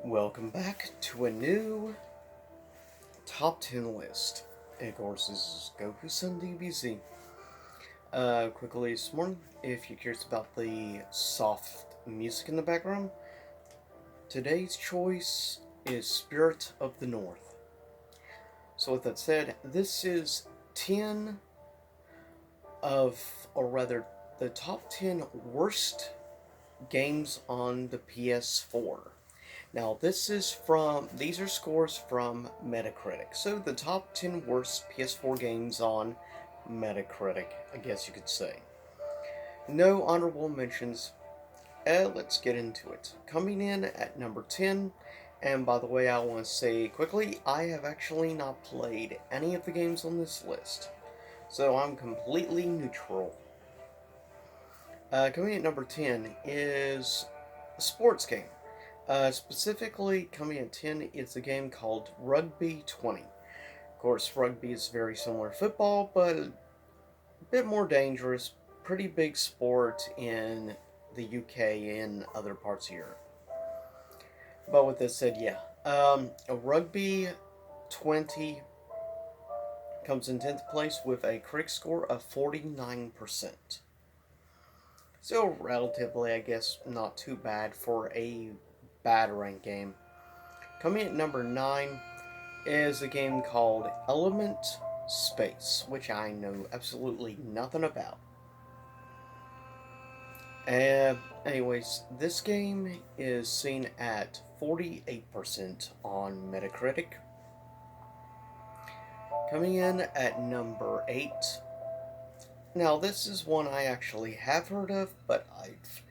Welcome back to a new top 10 list. And of course, this is Goku Sun DBZ. Quickly this morning, if you're curious about the soft music in the background, today's choice is Spirit of the North. So, with that said, this is 10 or rather, the top 10 worst games on the PS4. Now, these are scores from Metacritic. So, the top 10 worst PS4 games on Metacritic, I guess you could say. No honorable mentions. Let's get into it. Coming in at number 10, and by the way, I want to say quickly, I have actually not played any of the games on this list. So, I'm completely neutral. Coming at number 10 is a sports game. Specifically, coming at 10 is a game called Rugby 20. Of course, rugby is very similar to football, but a bit more dangerous. Pretty big sport in the UK and other parts of Europe. But with this said, yeah. A Rugby 20 comes in 10th place with a critic score of 49%. So, relatively, I guess, not too bad for a bad rank game. Coming at number 9 is a game called Element Space, which I know absolutely nothing about. Anyways, this game is seen at 48% on Metacritic. Coming in at number 8. Now, this is one I actually have heard of, but I've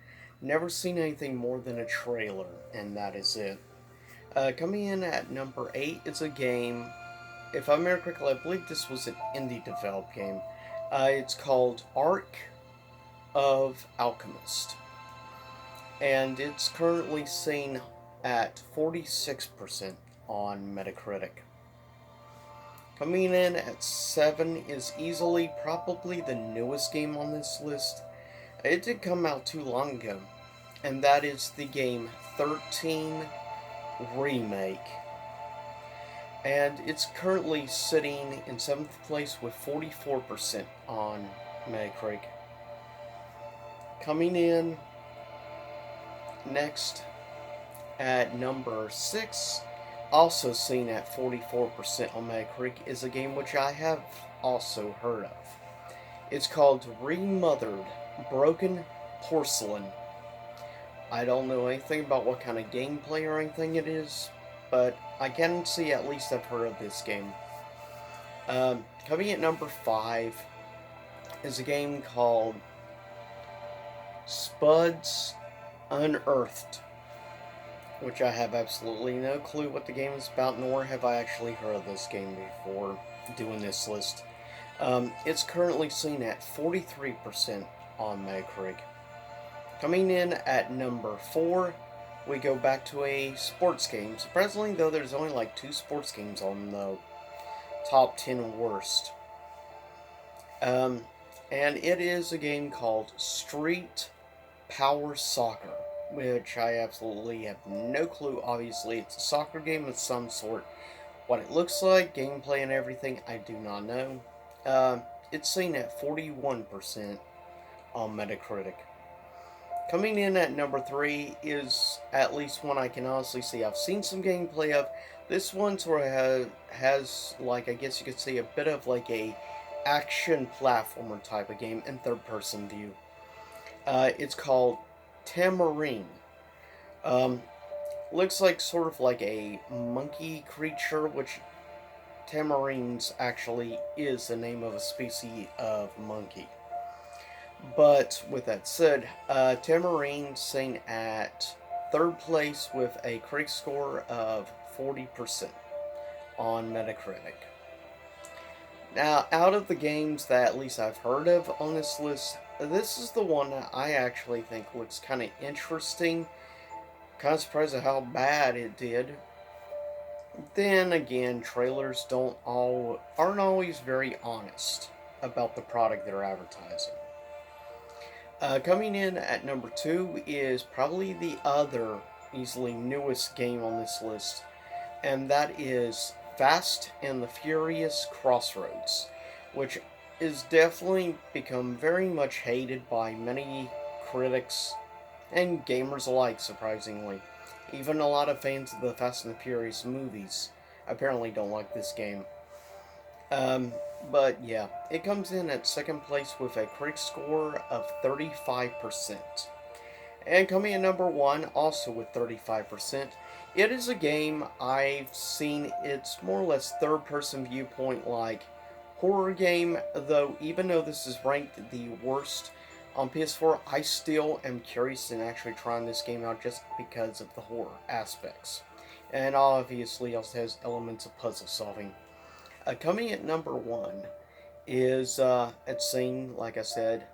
never seen anything more than a trailer, and that is it. Coming in at number 8 is a game, if I remember correctly, I believe this was an indie developed game. It's called Arc of Alchemist. And it's currently seen at 46% on Metacritic. Coming in at 7 is easily probably the newest game on this list. It did come out too long ago, and that is the game 13 Remake. And it's currently sitting in 7th place with 44% on Metacritic. Coming in next at number 6, also seen at 44% on Metacritic, is a game which I have also heard of. It's called Remothered Broken Porcelain. I don't know anything about what kind of gameplay or anything it is, but I can see at least I've heard of this game. Coming at number 5 is a game called Spuds Unearthed, which I have absolutely no clue what the game is about, nor have I actually heard of this game before doing this list. It's currently seen at 43% on Metacritic. Coming in at number 4, we go back to a sports game. Surprisingly, though, there's only like 2 sports games on the top 10 worst. And it is a game called Street Power Soccer, which I absolutely have no clue. Obviously, it's a soccer game of some sort. What it looks like, gameplay and everything, I do not know. It's seen at 41% on Metacritic. Coming in at number 3 is at least one I can honestly see I've seen some gameplay of. This one sort of has like, I guess you could say, a bit of like a action platformer type of game in third person view. It's called Tamarine. Looks like sort of like a monkey creature, which tamarines actually is the name of a species of monkey. But with that said, Tamarine seen at 3rd place with a critic score of 40% on Metacritic. Now, out of the games that at least I've heard of on this list, this is the one that I actually think looks kind of interesting. Kind of surprised at how bad it did. Then again, trailers aren't always very honest about the product they're advertising. Coming in at number 2 is probably the other easily newest game on this list, and that is Fast and the Furious Crossroads, which is definitely become very much hated by many critics and gamers alike, surprisingly. Even a lot of fans of the Fast and the Furious movies apparently don't like this game. Um, but yeah, it comes in at second place with a critic score of 35%. And coming in number one, also with 35%, it is a game I've seen. It's more or less third person viewpoint like horror game, though even though this is ranked the worst on PS4, I still am curious in actually trying this game out just because of the horror aspects. And obviously also has elements of puzzle solving. Coming at number one is, it's seen, like I said,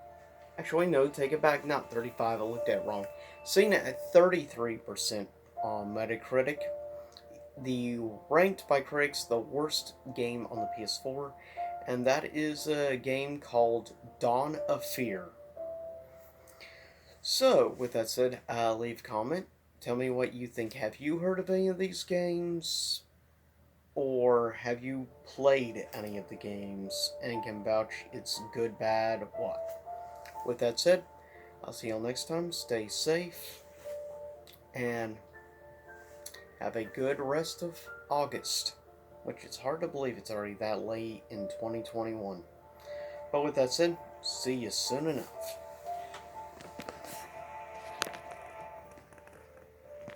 actually, no, take it back. Not 35. I looked at it wrong. Seen it at 33% on Metacritic. The ranked by critics the worst game on the PS4, and that is a game called Dawn of Fear. So, with that said, leave a comment. Tell me what you think. Have you heard of any of these games? Or have you played any of the games and can vouch it's good, bad, what? With that said, I'll see y'all next time. Stay safe and have a good rest of August, which it's hard to believe it's already that late in 2021. But with that said, see you soon enough.